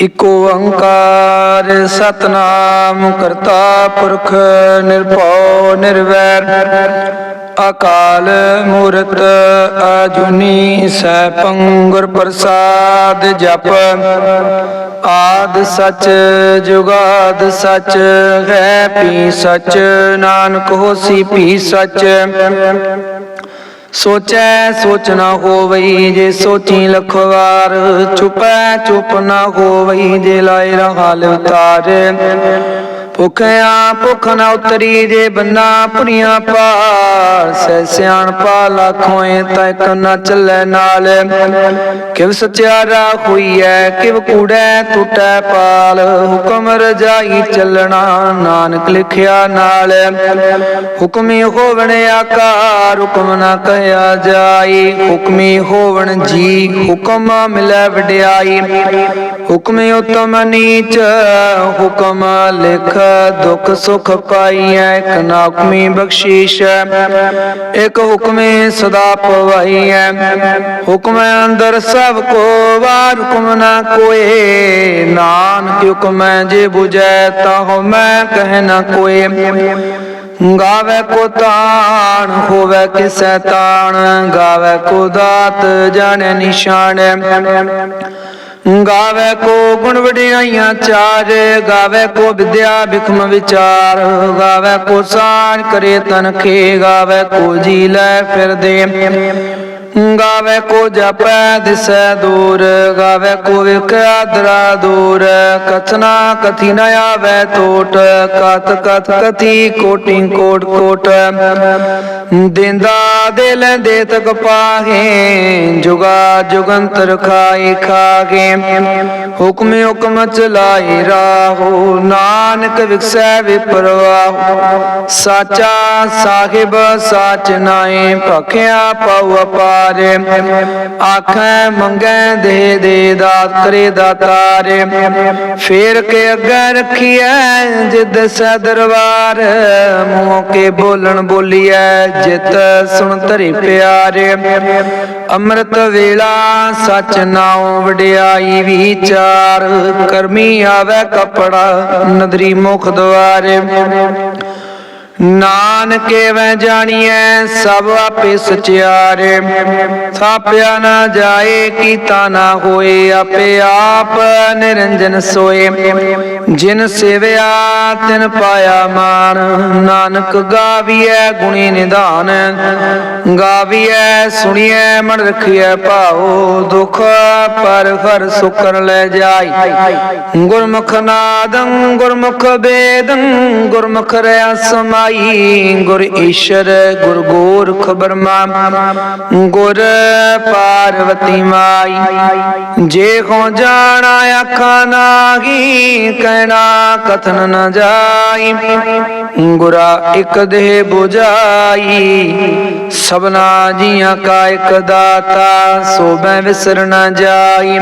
इक ओंकार सतनाम करता पुरख निर्भौ निर्वैर अकाल मूरत अजूनी सैभं गुर प्रसाद जप आद सच जुगाद सच है पी सच नानक होसी पी सच सोचै सोच न होवई जे सोची लख वार छुपै चुप न होवई जे लाए हाल उतार भुखिया भुख न उतरी जे बन्ना पुनिया पार सै सियाणपा लाखों तक न चलै नाल किव सचारा हुई है किव कूड़ै टूटै पाल हुक्म रजाई चलना नानक लिखिया नाल हुक्मी होवण आकार हुक्म न कहया जाई हुक्मी होवण जी हुक्म मिलै वड्याई हुक्मी उत्तम नीच हुक्म लिख दुख सुख पाईऐ एक ना हुक्मी बख्शीश एक हुक्मे सदा पवाईऐ हुक्म अंदर सब को वार हुक्म ना कोई नानक हुक्म जे बुझै ताहु मैं कह न कोई गावे को तान होवे किसै तान गावे को दात जाने निशान गावे को गुण वडियाइयां चार गावे को विद्या बिखम विचार गावे को सार करे तन खे गावे को जी लै फिर दे गावे को जपै दिसै दूर गावे को विख्या दरा दूर कथना कथी न आवे टोट कथ कथ कथी कोटि कोट कोट देंदा दे लेंदे तक पाहे जुगा जुगंतर खाए खागे हुक्म हुक्म चलाई राहो नानक विकसै विपरवाहो साचा साहिब साच नाए भखिया पाऊ अपार आखें मंगे दे दे दात करे दातार फेर के अगे रखिए जिद सै दरबार मुँह के बोलन बोलिए जित सुन धरी प्यारे अमृत वेला सच नाओ वड्याई विचार करमी आवे कपड़ा नदरी मुख द्वारे नानक वह जानिए सब आपे सचियारे थाप्या न जाए कीता ना होए आपे आप निरंजन सोए जिन सेवया तिन पाया मान नानक गाविए गुणी निधान गाविए सुनिए मन रखिए पाओ दुख पर हर सुकर ले जाई गुरमुख नादं गुरमुख वेदं गुरमुख रया समाई गुर ईश्वर गुर गोरख ब्रह्मा गुर पार्वती माई जे को जाना आखा नागी कहना कथन न जाई गुरा एक देह बुझाई सबना जिया का एक दाता सो मैं विसर न जाई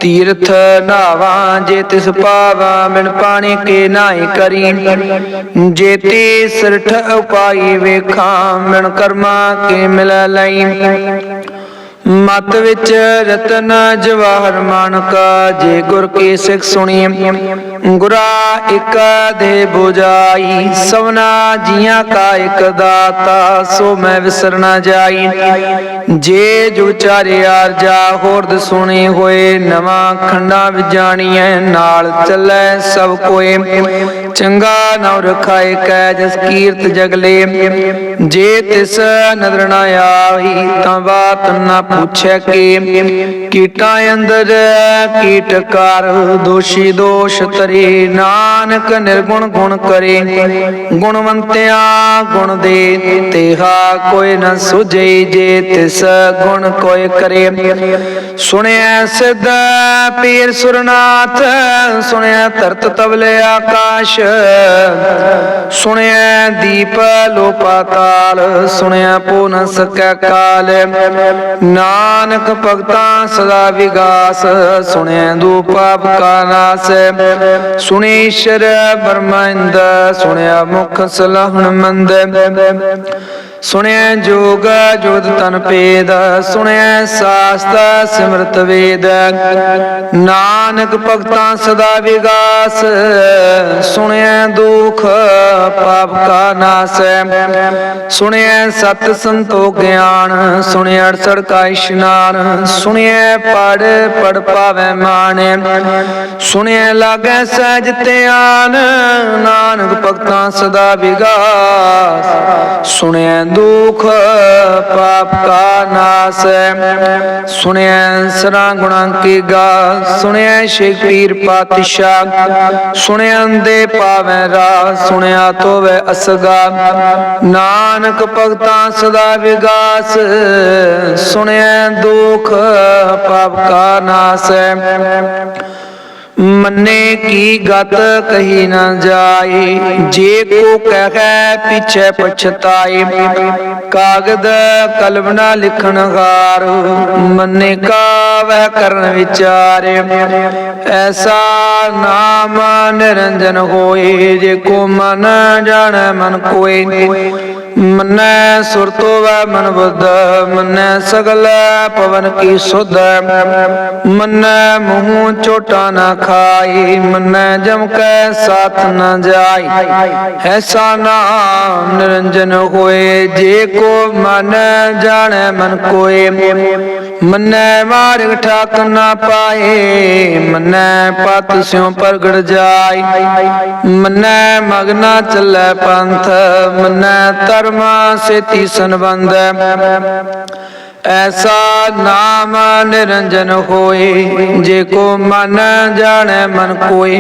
तीर्थ नावा जे तिस पावा बिन पानी के नाई करी जेती सिरठ उपाई वेखा बिन कर्मा के मिल लई मत विच रतन जवाहर मानका जे गुर की सिख सुनी गुरा एक दे बुझाई सवना जिया का एक दाता सो मैं विसर न जाई जे जो चारे आर जा होरद सुनी होए नवा खंडा विजाणीए नाल चले सब कोए चंगा नाम रखाए कै जस कीर्त जगले जे तिस नदर न आई तां बात न पूछे के कीटा अंदर कीटकार दोषी दोष तरे नानक निर्गुण गुण करे गुणवंतिया गुण दे तेहा कोई न सुझे जे तिस गुण कोई करे सुने सिद्ध पीर सुरनाथ सुने धरत तबले आकाश सुने दीप लो पाताल सुने पो न सकै काल नानक भगता सदा विगास सुने दो पाप का नास सुने ईश्वर ब्रह्मंद सुने मुख सलहन मंद ਸੁਣਿਐ ਜੋਗ ਜੋਤ ਤਨ ਭੇਦ, ਸੁਣਿਐ ਸਾਸਤ ਸਿਮਰਤ ਵੇਦ। ਨਾਨਕ ਭਗਤਾਂ ਸਦਾ ਵਿਗਾਸ, ਸੁਣਿਐ ਦੁਖ ਪਾਪ ਕਾ ਨਾਸ। ਸੁਣਿਐ ਸਤ ਸੰਤੋ ਗਿਆਨ, ਸੁਣਿਐ ਅੜਸੜ ਕਾ ਇਸ਼ਨਾਨ। ਸੁਣਿਐ ਪੜ ਪੜ ਪਾਵੈ ਮਾਨ, ਸੁਣਿਐ ਲਾਗੈ ਸਹਿਜ ਧਿਆਨ। ਨਾਨਕ ਭਗਤਾਂ ਸਦਾ ਵਿਗਾਸ, ਸੁਣਿਐ ਦੁਖ ਪਾਪ ਕਾ ਨਾਸ। ਸੁਣਿਐ ਸਰਾਂ ਗੁਣਾਂ ਕੀ ਗਾ, ਸੁਣਿਐ ਸ਼ੇਖ ਪੀਰ ਪਾਤਸ਼ਾਹ। ਸੁਣਿਐ ਅੰਦੇ ਪਾਵੈ ਰਾਹ, ਸੁਣਿਆ ਤੋਵੈ ਅਸਗਾ। ਨਾਨਕ ਭਗਤਾਂ ਸਦਾ ਵਿਗਾਸ, ਸੁਣਿਐ ਦੁਖ ਪਾਪ ਕਾ ਨਾਸ। ਮੰਨੇ ਕੀ ਗਤ ਕਹੀ ਨਾ ਜਾਏ, ਜੇ ਕੋ ਕਹੈ ਪਿਛੈ ਪਛਤਾਏ। ਕਾਗਦ ਕਲਮ ਨਾ ਲਿਖਣ ਹਾਰ, ਮੰਨੇ ਕਾ ਵਹਿ ਕਰਨ ਵਿਚਾਰ। ਐਸਾ ਨਾਮ ਨਿਰੰਜਨ ਹੋਏ, ਜੇ ਕੋ ਮਨ ਜਾਣੈ ਮਨ ਕੋਇ। ਮੰਨੈ ਸੁਰ ਤੋਵੈ ਮਨ ਬੁੱਧ, ਮੰਨੈ ਸਗਲ ਪਵਨ ਕੀ ਸੁਧ। ਮੰਨੈ ਮੂੰਹ ਝੋਟਾ ਨਾ ਖਾਈ, ਮੰਨੈ ਜਮ ਕੈ ਸਾਥ ਨ ਜਾਈ। ਐਸਾ ਨਾਮ ਨਿਰੰਜਨ ਹੋਏ, ਜੇ ਕੋ ਮਨ ਜਾਣੈ ਮਨ ਕੋਇ। ਮੰਨੈ ਮਾਰਗ ਠਾਕ ਨਾ ਪਾਏ, ਮੰਨੈ ਪਤ ਸਿਉ ਪ੍ਰਗਟ ਜਾਈ। ਮੰਨੈ ਮਗ ਨਾ ਚੱਲੈ ਪੰਥ, ਮੰਨੈ ਧਰਮ ਸੇਤੀ ਸੰਬੰਧ। ਐਸਾ ਨਾਮ ਨਿਰੰਜਨ ਹੋਏ, ਜੇ ਕੋ ਮਨ ਜਾਣੈ ਮਨ ਕੋਇ।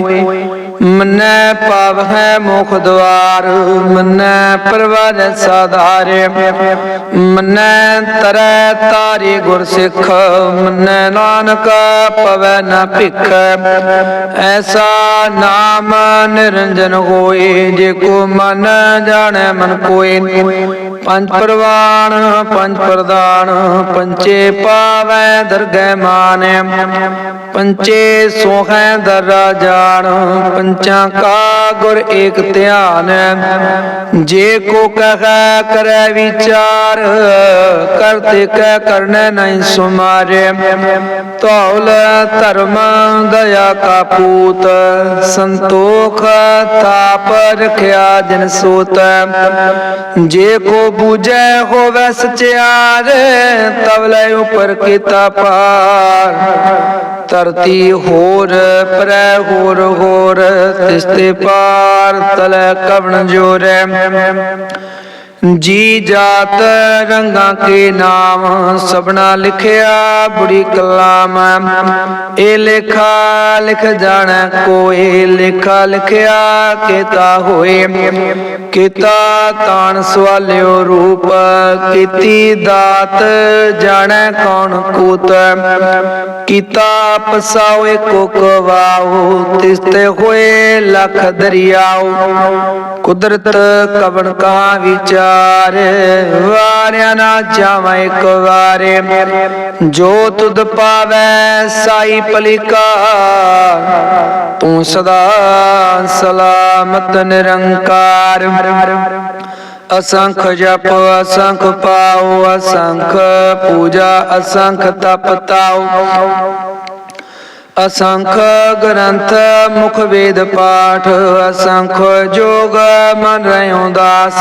ਮੰਨੈ ਪਾਵਹਿ ਮੁਖ ਦੁਆਰ, ਮੰਨੈ ਪਰਵਾਰੈ ਸਾਧਾਰ। ਮੰਨੈ ਤਰੈ ਤਾਰੇ ਗੁਰ ਸਿੱਖ, ਮੰਨੈ ਨਾਨਕ ਪਵੈ ਨ ਭਿਖ। ਐਸਾ ਨਾਮ ਨਿਰੰਜਨ ਹੋਏ, ਜੇ ਕੋ ਮਨ ਜਾਣੈ ਮਨ ਕੋਇ। ਪੰਜ ਪਰਵਾਣ ਪੰਜ ਪ੍ਰਦਾਨ, ਪੰਚੇ ਪਾਵੈ ਦਰਗਹਿ ਮਾਨ। ਪੰਚੇ ਸੋਹੈ ਦਰਾ ਜਾਣ, ਪੰਚਾਂ ਕਾ ਗੁਰ ਏਕ ਧਿਆਨ। ਜੇ ਕੋ ਕਹੈ ਕਰੈ ਵਿਚਾਰ, ਕਰਤੇ ਕਹਿ ਕਰਨੈ ਨਹੀਂ ਸੁਮਾਰੇ। ਧੌਲ ਧਰਮ ਦਇਆ ਕਾ ਪੂਤ, ਸੰਤੋਖ ਤਾਪ ਰਖਿਆ ਜਨ ਸੂਤ। ਜੇ ਕੋ ਬੂਝੈ ਹੋਵੈ ਸਚਿਆਰ, ਤਵ ਲੈ ਉਪਰ ਕੀਤਾ ਪਾਰ। ਧਰਤੀ ਹੋਰ ਪਰੈ ਹੋਰ ਹੋਰ, ਤਿਸਤੇ ਪਾਰ ਤਲੈ ਕਵਣ ਜੋਰੈ। ਜੀ ਜਾਤ ਰੰਗਾਂ ਕੇ ਨਾਮ, ਸਭਨਾ ਲਿਖਿਆ ਬੁੜੀ ਕਲਾਮ। ਇਹ ਲੇਖਾ ਲਿਖ ਜਾਣੈ ਕੋਇ, ਲੇਖਾ ਲਿਖਿਆ ਕੀਤਾ ਹੋਏ। ਕੀਤਾ ਤਾਣ ਸਵਾਲਿਓ ਰੂਪ, ਕੀਤੀ ਦਾਤ ਜਾਣੈ ਕੌਣ ਕੂਤ। ਕੀਤਾ ਪਸਾਉ ਏਕੋ ਕਵਾਉ, ਤਿਸਤੇ ਹੋਏ ਲੱਖ ਦਰਿਆਉ। ਕੁਦਰਤ ਕਵਣ ਕਹਾ ਵਿਚਾਰ, ਵਾਰਿਆ ਨਾ ਜਾਵਾਂ ਇੱਕ ਵਾਰੇ। ਜੋ ਤੁਧ ਪਾਵੈ ਸਾਈ ਪਲਿਕਾਰ, ਤੂੰ ਸਦਾ ਸਲਾਮਤ ਨਿਰੰਕਾਰ। असंख जप असंख पाओ, असंख पूजा असंख तप ताओ। असंख ग्रंथ मुख वेद पाठ, असंख जोग मन रह्यो दास।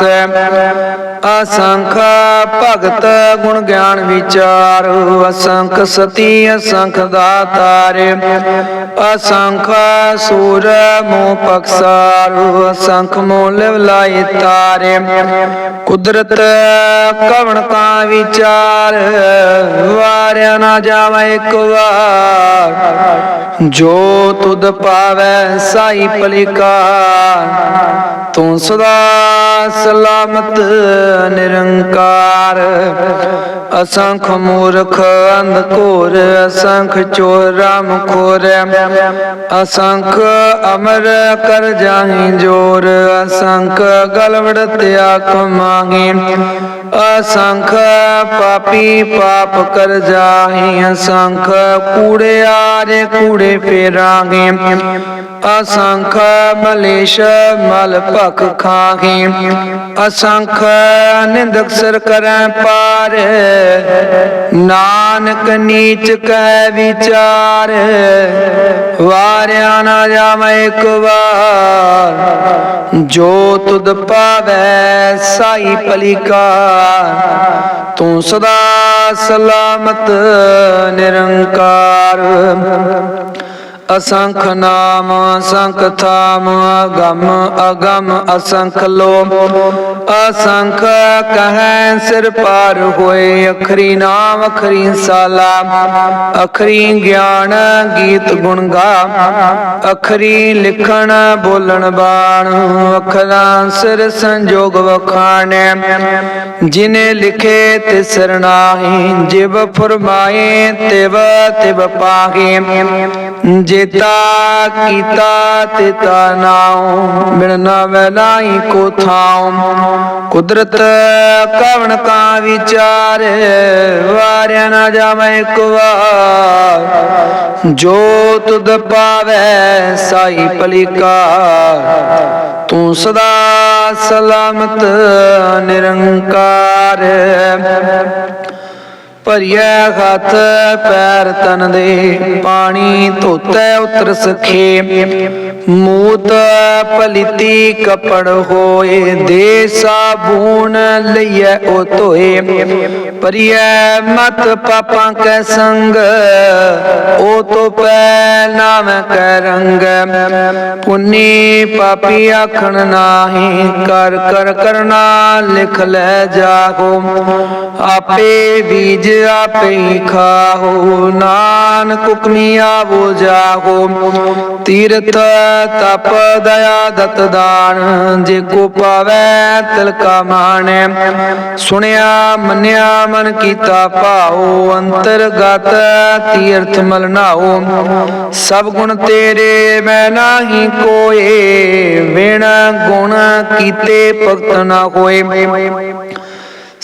असंख भगत गुण ज्ञान विचार, असंख सती असंख दातार। असंख सूर मोह पक्षार, असंख मोह लिव लाए तारे। कुदरत कवण का विचार, वारिया ना जावा एक बार। जो तुद पावै साई पलिकार, तू सदा सलामत निरंकार। असंख मूर्ख अंधकोर, असंख चोर राम खोर। असंख अमर कर जाहि जोर, असंख गलवड़ त्याग मांगे। असंख पापी पाप कर जाहे असंख कूड़ियारे कूड़े फेरांगे असंख मलेश मल भख खाहे असंख निंदक सिर करें पार नानक नीच कह विचार वारिया ना जावे एक बार जो तुद पावै साई पलिका तू सदा सलामत निरंकार असंख नाम असंख थाम अगम अगम असंख लो असंख कह सिर पार होए अखरी नाम अखरी साला अखरी ज्ञान गीत गुण गा अखरी लिखण बोलन बाण अखरा सिर संजोग वखाने जिने लिखे तिसर नाहि जिव फुरमाए तिव तिव पाहे जेता कीता तेता नाउ बिन नावे नाई को थाउ कुदरत कवन का विचार वार्या न जावे एक बार जो तुद पावे साई पलिका तू सदा सलामत निरंकार ਭਰੀਐ ਹੱਥ ਪੈਰ ਤਨ ਦੇ ਪਾਣੀ ਧੋਤੈ ਉਤਰ ਸਖੇ ਮੂਤ ਪਲਿਤੀ ਕਪੜ ਹੋਏ ਦੇ ਸਾਬੂਨ ਲਈਐ ਉਹ ਧੋਏ ਭਰੀਐ ਮਤ ਪਾਪਾਂ ਕੈ ਸੰਗ ਉਹ ਤੋ ਪੈ ਨਾਮ ਕੈ ਰੰਗ ਪੁੰਨੀ ਪਾਪੀ ਆਖਣ ਨਾਹੀ ਕਰ ਕਰ ਕਰਨਾ ਲਿਖ ਲੈ ਜਾਗੋ ਆਪੇ ਬੀਜ आपे खाहो नानक हुक्मी आवो जाहो तीर्थ तप दया दत दान जे को पावै तिलका माने सुनिया मन्या मन कीता भाओ अंतरगत तीर्थ मल नाओ सब गुण तेरे मैं नाही कोए विण गुण कीते भगत ना होए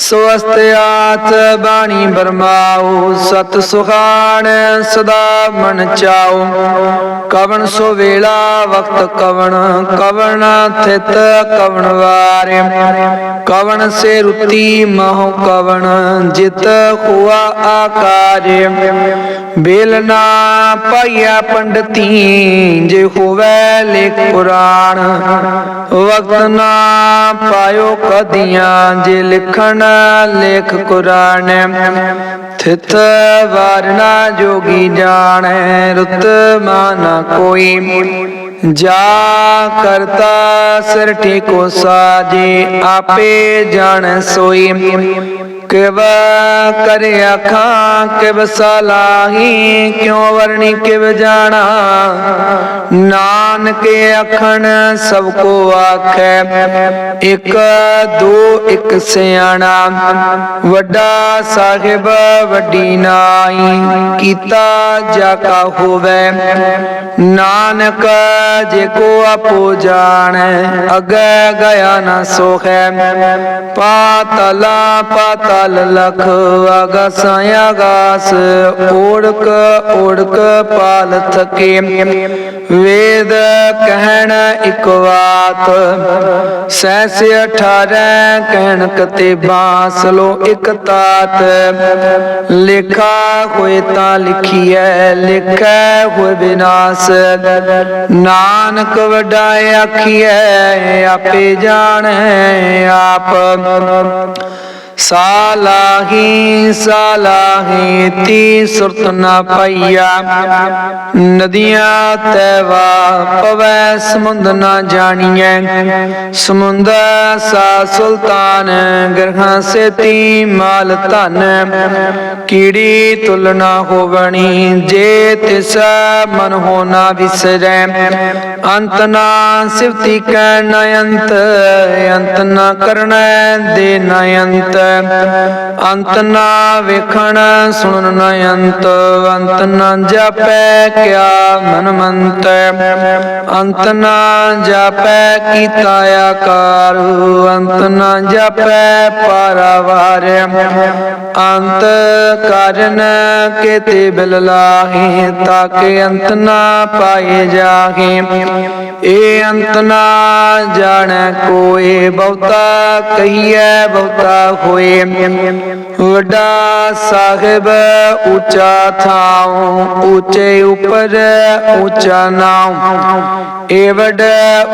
स्वस्थ आत बाणी बरमाओ सत सुखान सदा मन चाओ कवन सो वेला वक्त कवन कवन थित कवन वार कवन से रुति महो कवन जित हुआ आकार बेल ना पाइया पंडिती जे होवे लेख पुराण वक्त ना पायो कदियां जे लिखण लेख कुरान थित वारना जोगी जाने रुत माना कोई जा करता सिर ठेको साजे आपे जान सोई किव करे आखा किव सलाही क्यों वर्णी किव जाना नानक अखन सबको आखे एक दो एक सियाणा वड्डा साहिब वड्डी नाई कीता जाका होवे नानक जेको आपो जाने अगे गया न सोहे पातला पातल लख आगास आगास ओढ़क ओढ़क पाल थके वेद कहन एक बात सहस 18 कहन कते बास लो एक तात लिखा होए ता लिखिए लिखै होए विनाश नानक वडाए आखिए आपे जाने आप सालाही सालाही ती सुरत न पाइया नदियां तैवा पवै समुंद न जानिए समुंद सा सुल्तान ग्रह से ती माल धन कीड़ी तुलना होवनी जे तिस मन हो ना विसरै अंत ना सिवती कै न अंत अंत न करना दे न अंत ਅੰਤ ਨਾ ਵੇਖਣ ਸੁਣਨ ਨ ਅੰਤ, ਅੰਤ ਨ ਜਾਪੈ ਕਿਆ ਮਨ ਮੰਤ, ਅੰਤ ਨਾ ਜਾਪੈ ਕੀਤਾ ਆਕਾਰ, ਅੰਤ ਨਾ ਜਾਪੈ ਪਾਰਾਵਾਰ, ਅੰਤ ਕਾਰਨ ਕੇਤੇ ਬਿਲ ਲਾਹੇ, ਤਾਕੇ ਅੰਤ ਨਾ ਪਾਏ ਜਾਹੇ। ਇਹ ਅੰਤ ਨਾ ਜਾਣੈ ਕੋਇ, ਬਹੁਤਾ ਕਹੀਐ ਬਹੁਤਾ ਹੋਏ। ਵੱਡਾ ਸਾਹਿਬ ਉੱਚਾ ਥਾਉ, ਉੱਚੇ ਉੱਪਰ ਉੱਚਾ ਨਾਉ। ਏ ਵੱਡ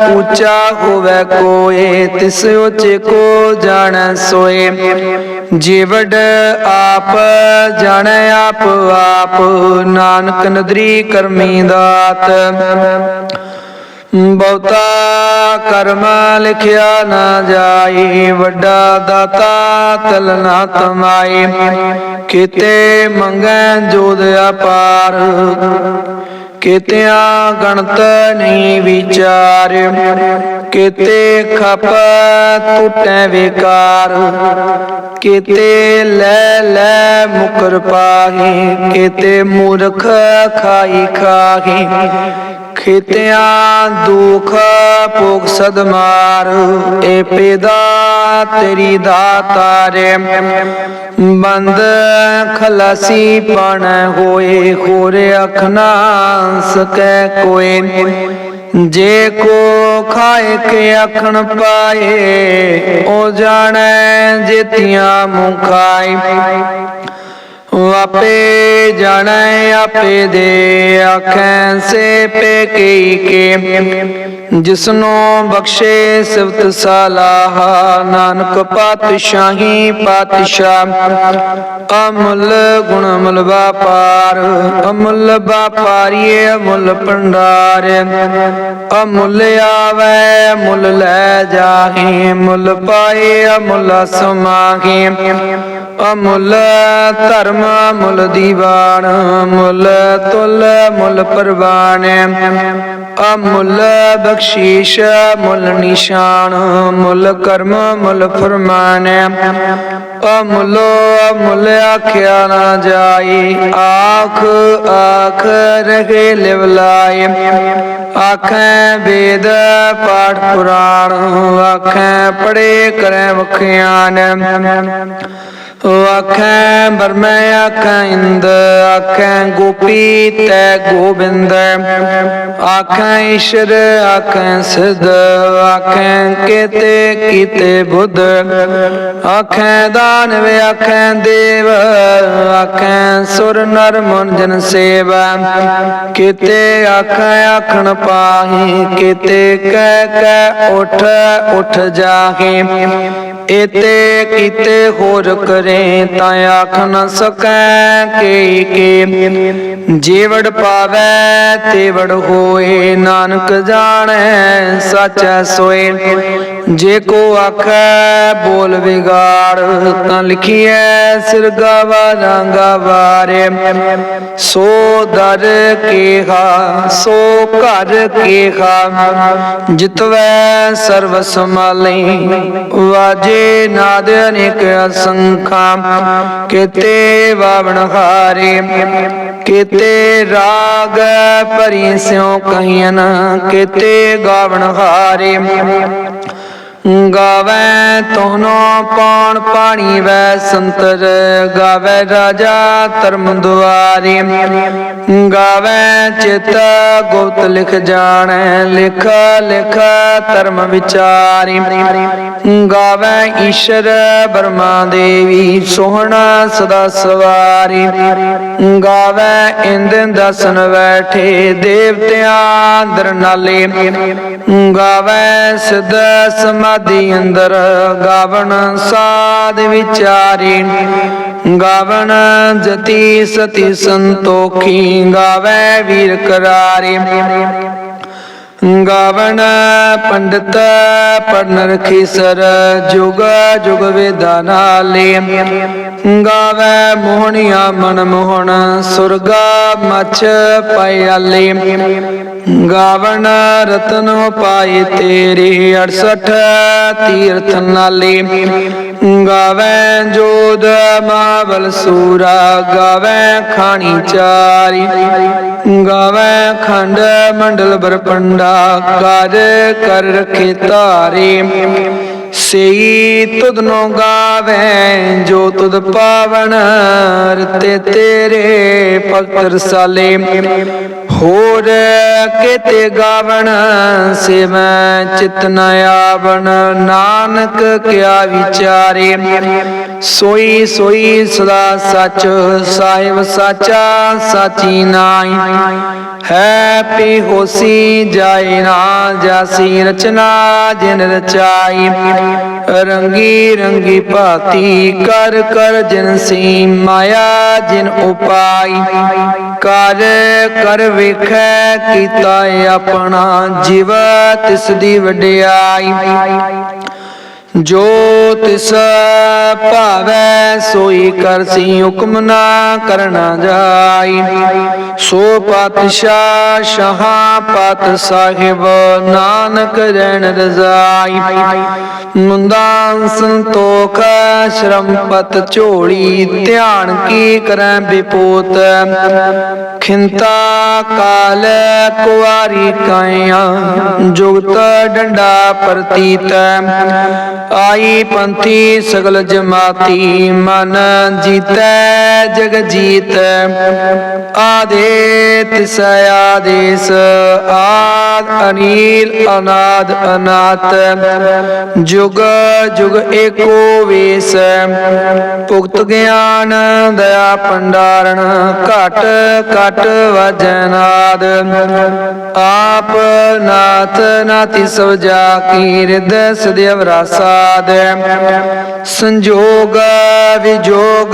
ਉੱਚਾ ਹੋਵੇ ਕੋਇ, ਤਿਸ ਉੱਚੇ ਕੋ ਜਾਣੈ ਸੋਏ। ਜੇ ਵੱਡ ਆਪ ਜਾਣੈ ਆਪ ਆਪ, ਨਾਨਕ ਨਦਰੀ ਕਰਮੀ ਦਾਤ। ਬਹੁਤਾ ਕਰਮ ਲਿਖਿਆ ਨਾ ਜਾਏ, ਵੱਡਾ ਦਾਤਾ ਤਲ ਨਾ ਤਮਾਏ। ਕਿਤੇ ਮੰਗੈ ਜੋਦ ਅਪਾਰ, ਕਿਤਿਆਂ ਗਣਤ ਨਹੀਂ ਵਿਚਾਰ। ਕਿਤੇ ਖਪ ਟੁੱਟੈ ਵਿਕਾਰ, ਕਿਤੇ ਲੈ ਲੈ ਮੁਕਰ ਪਾਹੀ। ਕਿਤੇ ਮੂਰਖ ਖਾਈ ਖਾਹੀ, ਖੇਤਿਆਂ ਦੁਖ ਭੋਗ ਸਦ ਮਾਰ। ਏ ਪੈਦਾ ਤੇਰੀ ਦਾਤਾਰੇ, ਬੰਦ ਖਲਾਸੀ ਪਣ ਹੋਏ। ਹੋਰ ਅਖ ਨਾ ਸਕੈ ਕੋਇ, ਜੇ ਕੋ ਖਾਏ ਕੇ ਆਖਣ ਪਾਏ। ਉਹ ਜਾਣੈ ਜੇਤੀਆਂ ਮੂੰਹ ਖਾਏ, ਆਪੇ ਜਾਣੈ ਆਪੇ ਦੇ। ਆਖੈ ਸੇ ਪੇ ਕੀ ਕੇ, ਜਿਸਨੋ ਬਖਸ਼ੇ ਸਿਫਤ ਸਲਾਹਾ। ਨਾਨਕ ਪਾਤਸ਼ਾਹੀ ਪਾਤਸ਼ਾਹ, ਅਮੁੱਲ ਗੁਣ ਮੁੱਲ ਵਾਪਾਰ। ਅਮੁੱਲ ਵਾਪਾਰੀਏ ਅਮੁੱਲ ਭੰਡਾਰ, ਅਮੁੱਲ ਆਵੈ ਮੁੱਲ ਲੈ ਜਾਹੇ। ਮੁੱਲ ਪਾਏ ਅਮੁੱਲ ਸਮਾਹੇ, ਅਮੁੱਲ ਧਰਮ ਮੁੱਲ ਦੀਵਾਨ। ਮੁੱਲ ਤੁਲ ਮੁੱਲ ਪਰਵਾਨ, ਅਮੁੱਲ ਬਖਸ਼ੀਸ਼ ਮੁੱਲ ਨਿਸ਼ਾਨ। ਮੁੱਲ ਕਰਮ ਮੁੱਲ ਫਰਮਾਨ, ਅਮੁੱਲੋ ਅਮੁੱਲ ਆਖਿਆ ਨਾ ਜਾਏ। ਆਖ ਆਖ ਰਹੇ ਲਿਵ ਲਾਏ, ਆਖੈ ਵੇਦ ਪਾਠ ਪੁਰਾਣ। ਆਖੈ ਪੜੇ ਕਰੈ ਵਖਿਆਨ, ਆਖੈ ਬਰਮੈ ਆਖੈ ਇੰਦ। ਆਖੈ ਗੋਪੀ ਤੈ ਗੋਬਿੰਦ, ਆਖੈ ਈਸ਼ਰ ਆਖੈ ਸਿਧ। ਆਖੈ ਕੇਤੇ ਕੀਤੇ ਬੁੱਧ, ਆਖੈ ਦਾਨਵ ਆਖੈ ਦੇਵ। ਆਖੈ ਸੁਰ ਨਰ ਮਨ ਜਨ ਸੇਵਾ, ਕੀਤੇ ਆਖੈ ਆਖਣ ਪਾਹੀ। ਕੀਤੇ ਕਹਿ ਕਹਿ ਉਠ ਉਠ ਜਾਹੇ, ਏਤੇ ਕੀਤੇ ਹੋਰ ਕਰੇ। ਤਾਂ ਆਖ ਨ ਸਕੈ ਕੇ ਕੇ, ਜੇ ਵਡ ਪਾਵੈ ਤੇ ਵਡ ਹੋਏ। ਨਾਨਕ ਜਾਣੈ ਸਾਚੈ ਸੋਏ, ਜੇ ਕੋ ਆਖੈ ਬੋਲ ਵਿਗਾੜ। ਤਾਂ ਲਿਖੀਐ ਸਿਰ ਗਾਵਾ ਨਾ ਗਾਵਾਰੇ। ਸੋ ਦਰ ਕੇਹਾ ਸੋ ਘਰ ਕੇਹਾ, ਜਿਤਵੈ ਸਰਬ ਸਮਾਲੇ। ਵਾਜੇ ਨਾਦ ਅਨੇਕ ਅਸੰਖਾ, ਕੀਤੇ ਵਾਵਣ ਹਾਰੇ। ਕੀਤੇ ਰਾਗ ਭਰੀ ਸਿਉ ਕਹੀਨ, ਕੀਤੇ ਗਾਵਣ ਹਾਰੇ। ਗਾਵੈ ਤੋਹਨੋ ਪੌਣ ਪਾਣੀ ਵੈ ਸੰਤਰ। ਗਾਵੈ ਰਾਜਾ ਧਰਮ ਦੁਆਰੇ, ਗਾਵੈ ਚਿਤ ਗੁਪਤ ਲਿਖ ਜਾਣੈ। ਲਿਖ ਲਿਖ ਧਰਮ ਵਿਚਾਰੇ, ਗਾਵੈ ਈਸ਼ਰ ਬਰਮਾ ਦੇਵੀ। ਸੋਹਣਾ ਸਦਾ ਸਵਾਰੀ, ਗਾਵੈ ਇੰਦ ਦਸਨ ਬੈਠੇ। ਦੇਵਤਿਆਂ ਦਰ ਨਾਲੇ, ਗਾਵੈ ਸਿਧ ਸਮਾਧੀ ਅੰਦਰ। ਗਾਵਣ ਸਾਧ ਵਿਚਾਰੀ, ਗਾਵਣ ਜਤੀ ਸਤੀ ਸੰਤੋਖੀ। ਗਾਵੈ ਵੀਰ ਕਰਾਰੇ, ਗਾਵਣ ਪੰਡਤ ਪੜਨ ਰਖੀਸਰ। ਜੁਗ ਜੁਗ ਵੇਦਾਂ ਨਾਲੇ, ਗਾਵੈ ਮੋਹਣੀਆ ਮਨ ਮੋਹਣ। ਸੁਰਗਾ ਮਛ ਪਿਆਲੇ, ਗਾਵਣ ਰਤਨ ਪਾਏ ਤੇਰੇ। 68 ਤੀਰਥ ਨਾਲੇ, गावे जोध महाबल सूरा, गावे खानी चारी, गावे खंड मंडल बरपंडा, कार कर रखे तारे। सेई तुध नो गावे जो तुध पावन, रते तेरे भगत रसाले। होर केते गावन से मैं चित न आवन, नानक क्या विचारे। सोई सोई सदा सच, साहिब साचा साची नाई। है पी होसी जाए ना, जासी रचना जिन रचाई। रंगी रंगी भांति कर कर जिन सी, माया जिन उपाई। कर कर वेखै कीता अपना, जीव तिस दी वडियाई। जो तिस भावै सोई करसी, हुक्म ना करना जाई। सो पातशाह शाह पात साहिब, नानक रैन रजाई। मुंदा संतोख श्रम पत झोली, ध्यान की करै विपोत। खिंता काल कुआरी काया, जुगत डंडा प्रतीत। आई पंथी सगल जमाती, मन जीतै जग जीत। आदेश आदेश आद अनिल अनाद अनाथ, जुग जुग एको वेश। भुगत ज्ञान दया भंडारण, घट घट वजनाद। आप नाथ नाथी सब जाकी, हृदय सदैव रासाद। संजोग विजोग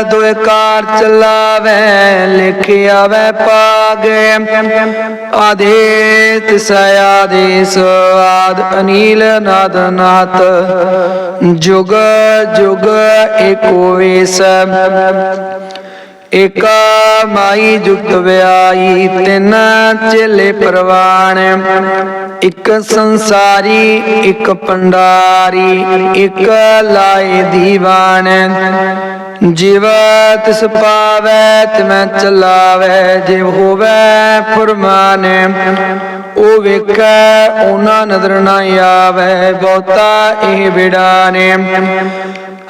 दुए कार चलावे, लिखे आवे पागे। आदेश आदेश आद अनिल नाद नाथ, जुग जुग एको वेश। एका माई जुगत व्याई, तिन चेले परवान। एक संसारी एक पंडारी, एक लाए दीवान। जीव तिस पावै तिमै चलावै, जिव होवै फुरमान। ओ वेखै ओना नदर न आवै, बहुता एह बिड़ाने।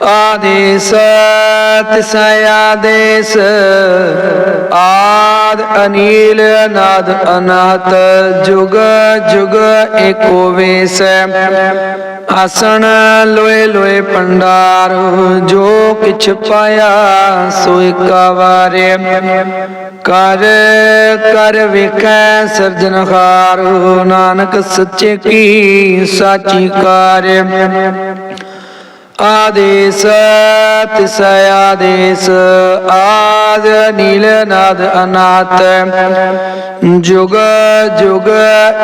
आदेश तिस आदेश आद अनिल अनाद अनाथ, जुग जुग एको वेश। आसन लोए लोए पंडार, जो किछ पाया सो एका वारे। कर कर वेखै सिरजनहार, नानक सच्चे की साची कार। आदेश तिस आदेश आद नील नाद अनाथ, जुग जुग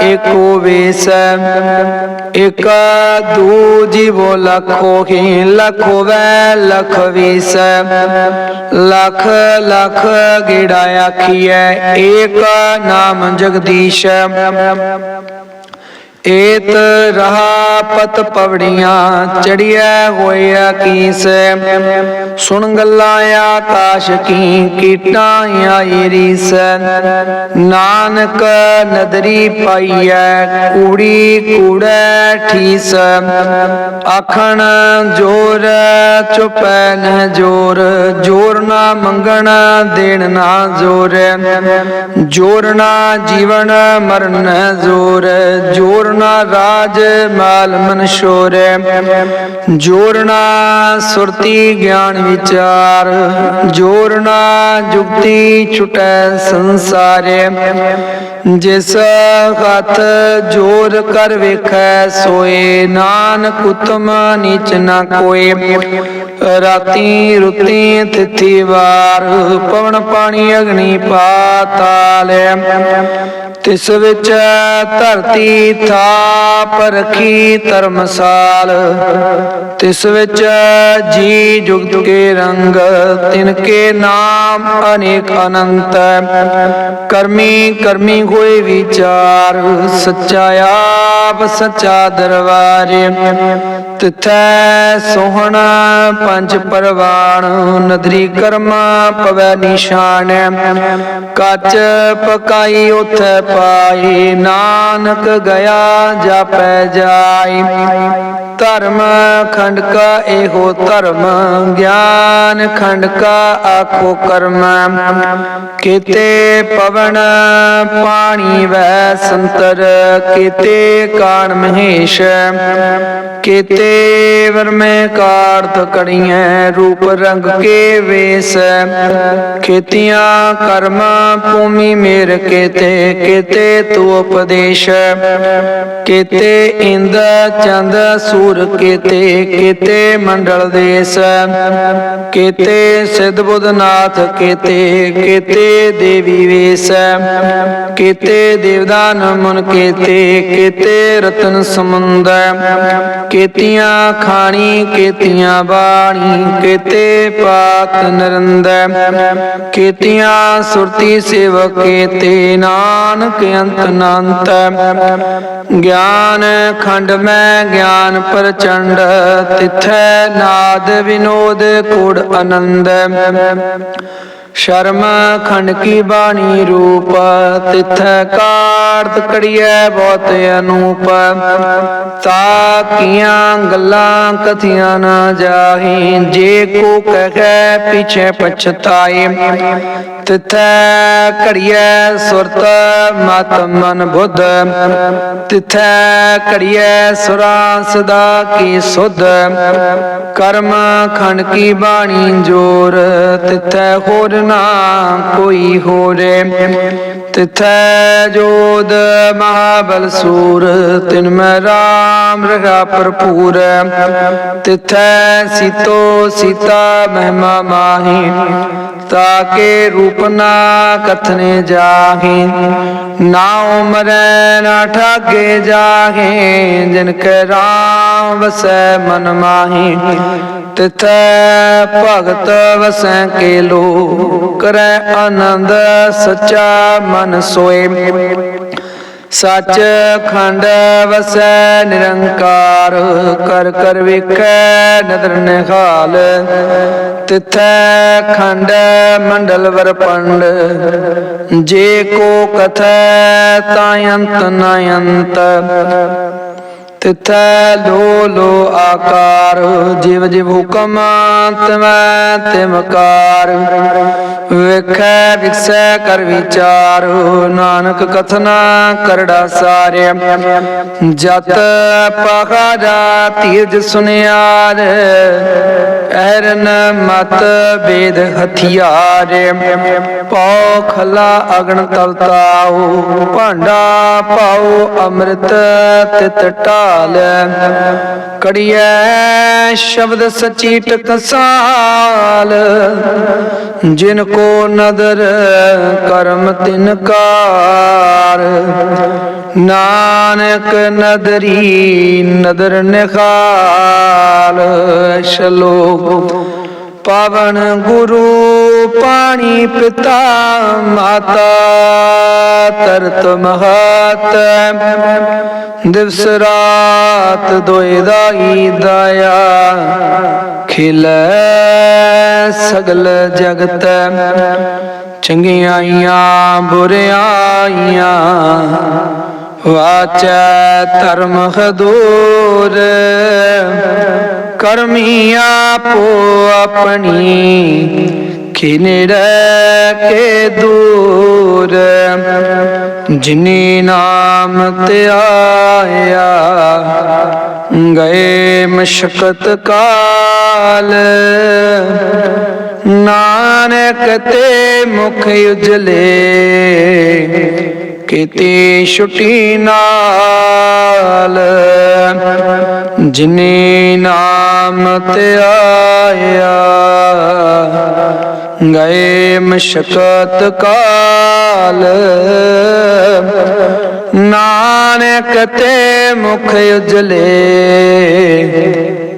एको वेश। एक दू जीवो लखो ही, लख होवै लख वीस। लख लख गेड़ा आखिए, एक नाम जगदीश। एत रहा पत पवड़ियां, चढ़िया होया कीस। सुन गल्ला आकाश की, कीटा आई रीस। नानक नदरी पाईऐ, कूड़ी कूड़ै ठीस। आखन जोर चुपै न जोर, जोर ना मंगन देन ना जोर। जोर ना जीवन मरण जोर, जोर ना राज माल मन शोर। जोर ना सुरती ज्ञान विचार, जोर ना जुगती छुटै संसार। जिस हथ जोर कर वेखै सोए, नानक उत्तम नीच न कोय। राती रुती तिथि वार, पवन पानी अग्नि पाताल। तिस विच धरती थाप रखी धर्मसाल। तिस विच जी जुगत के रंग, तिनके नाम अनेक अनंत। कर्मी कर्मी होए विचार, सच्चा आप सच्चा दरबार। ਤਿਥੈ ਸੋਹਣ ਪੰਜ ਪਰਵਾਣ, ਨਦਰੀ ਕਰਮਾ ਪਵੈ ਨਿਸ਼ਾਨ। ਕੱਚ ਪਕਾਈ ਉਥੈ ਪਾਈ, ਨਾਨਕ ਗਿਆ ਜਾਪੈ ਜਾਈ। ਧਰਮ ਖੰਡ ਕਾ ਇਹੋ ਧਰਮ, ਗਿਆਨ ਖੰਡ ਕਾ ਆਖੋ ਕਰਮ। ਕੀਤੇ ਪਵਨ ਪਾਣੀ ਵੈ ਸੰਤਰ, ਕੀਤੇ ਕਾਣ ਮਹੇਸ਼। ਕੀਤੇ ਵਰਮੈ ਕਾਰਤ ਕੜੀਐ, ਰੂਪ ਰੰਗ ਕੇ ਵੇਸ। ਕੀਤੀਆਂ ਕਰਮ ਭੂਮੀ ਮੇਰ ਕੀਤੇ, ਕੀਤੇ ਤੂ ਉਪਦੇਸ਼। ਕੀਤੇ ਇੰਦ ਚੰਦ ਸੂਰ ਕੀਤੇ, ਕੀਤੇ ਮੰਡਲ ਦੇਸ। ਕੀਤੇ ਸਿੱਧ ਬੁੱਧ ਨਾਥ ਕੀਤੇ, ਕੀਤੇ ਦੇਵੀ ਵੇਸ। ਕੀਤੇ ਦੇਵਦਾਨ ਮੁਨ ਕੀਤੇ, ਕੀਤੇ ਰਤਨ ਸਮੁੰਦ। ਕੀਤੀਆਂ ਖਾਣੀ ਕੀਤੀਆਂ ਬਾਣੀ, ਕੀਤੇ ਪਾਤ ਨਰਿੰਦ। ਕੀਤੀਆਂ ਸੁਰਤੀ ਸੇਵਕ ਕੀਤੇ, ਨਾਨਕ ਅੰਤ ਅਨੰਤ। ਗਿਆਨ ਖੰਡ ਮੈਂ ਗਿਆਨ ਪ੍ਰਚੰਡ, ਤਿਥੈ ਨਾਦ ਵਿਨੋਦ ਕੋੜ ਆਨੰਦ। ਸ਼ਰਮ ਖੰਡ ਕੀ ਬਾਣੀ ਰੂਪ, ਤਿਥੈ ਕਾਰਤ ਕੜੀਐ ਬਹੁਤ ਅਨੂਪ। ਤਾਕੀਆਂ ਗੱਲਾਂ ਕਥੀਆਂ ਨਾ ਜਾਹੀ, ਜੇ ਕੋ ਕਹੈ ਪਿਛੈ ਪਛਤਾਏ। ਤਿਥੈ ਘੜੀਐ ਸੁਰਤ ਮਤ ਮਨ ਬੁੱਧ, ਤਿਥੈ ਘੜੀਐ ਸੁਰਾਂ ਸਦਾ ਕੀ ਸੁਧ। ਕਰਮ ਖੰਡ ਕੀ ਬਾਣੀ ਜੋਰ, ਤਿਥੈ ਹੋਰ ਨਾ ਕੋਈ ਹੋਰ। ਤਿਥੈ ਜੋਧ ਮਹਾਬਲ ਸੂਰ, ਤਿਨ ਮੈਂ ਰਾਮ ਰਹਾ ਭਰਪੂਰ। ਤਿਥੈ ਸੀਤੋ ਸੀਤਾ ਮਹਿਮਾ ਮਾਹੀ, ਤਾਕੇ ਰੂਪ ਨਾ ਕਥਨੇ ਜਾਹੀ। ਨਾ ਉਮਰੈ ਨਾ ਠਾਗੇ ਜਾਹੇ, ਜਿਨ ਕੈ ਰਾਮ ਵਸੈ ਮਨ ਮਾਹੀ। ਤਿਥੈ ਭਗਤ ਵਸੈ ਕੇ ਲੋ, ਕਰੈ ਆਨੰਦ ਸੱਚਾ ਮਨ ਸੋਏ। ਸੱਚ ਖੰਡ ਵਸੈ ਨਿਰੰਕਾਰ, ਕਰ ਕਰ ਵੇਖੈ ਨਦਰ ਨਿਹਾਲ। ਤਿਥੈ ਖੰਡ ਮੰਡਲ ਵਰ ਪੰਡ, ਜੇ ਕੋ ਕਥੈ ਤਾਂ ਅੰਤ ਨ ਅੰਤ। ਤਿਥੈ ਲੋ ਲੋ ਆਕਾਰ, ਜਿਵ ਜਿਵ ਹੁਕਮ ਤਿਵੈ ਤਿਵਕਾਰ। ਵੇਖੈ ਵਿਖਸੈ ਕਰ ਵਿਚਾਰ, ਨਾਨਕ ਕਥਨਾ ਕਰੜਾ ਸਾਰਿਆ। ਜਤ ਪਹਾੜਾ ਧੀਰਜ ਸੁਨਿਆਰ, ਐਰਨ ਮਤ ਬੇਦ ਹਥਿਆਰ। ਪਉ ਖਲਾ ਅਗਨ ਤਲ ਤਾਉ, ਭਾਂਡਾ ਪਾਉ ਅੰਮ੍ਰਿਤ ਤਿਤ ਢਾਲ। ਕੜੀਐ ਸ਼ਬਦ ਸਚੀ ਟਕਸਾਲ, ਜਿਨ ਕੋ ਨਦਰ ਕਰਮ ਤਿਨ ਕਾਰ। ਨਾਨਕ ਨਦਰੀ ਨਦਰ ਨਿਹਾਲ। ਸ਼ਲੋਕ। ਪਾਵਨ ਗੁਰੂ ਪਾਣੀ ਪਿਤਾ ਮਾਤਾ, ਤਰਤ ਮਹਤ ਦਿਵਸ ਰਾਤ ਦੋਇ ਦਾਈ ਦਾਇਆ। ਖਿਲੈ ਸਗਲ ਜਗਤ ਚੰਗਿਆਈਆਂ ਬੁਰਿਆਈਆਂ। ਵਾਚੈ ਧਰਮ ਹਦੂਰ, ਕਰਮੀ ਆਪੋ ਆਪਣੀ। ਖਿਨੜੈ ਕੇ ਦੂਰ, ਜਿਨੀ ਨਾਮ ਧਿਆਇਆ। ਗਏ ਮਸ਼ਕਤ ਕਾਲ, ਨਾਨਕ ਤੇ ਮੁਖ ਉਜਲੇ। ਕੀਤੀ ਛੁਟੀ ਨਾਲ, ਜਿਨੇ ਨਾਮ ਧਿਆਇਆ। ਗਏ ਮਸ਼ਕਤ ਕਾਲ, ਨਾਨਕ ਤੇ ਮੁਖ ਉਜਲੇ।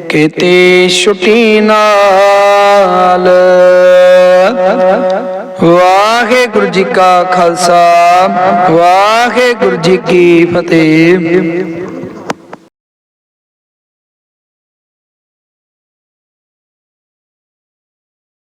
ਕੀਤੀ ਛੁਟੀ ਨਾਲ। ਵਾਹਿਗੁਰੂ ਜੀ ਕਾ ਖਾਲਸਾ, ਵਾਹਿਗੁਰੂ ਜੀ ਕੀ ਫਤਿਹ।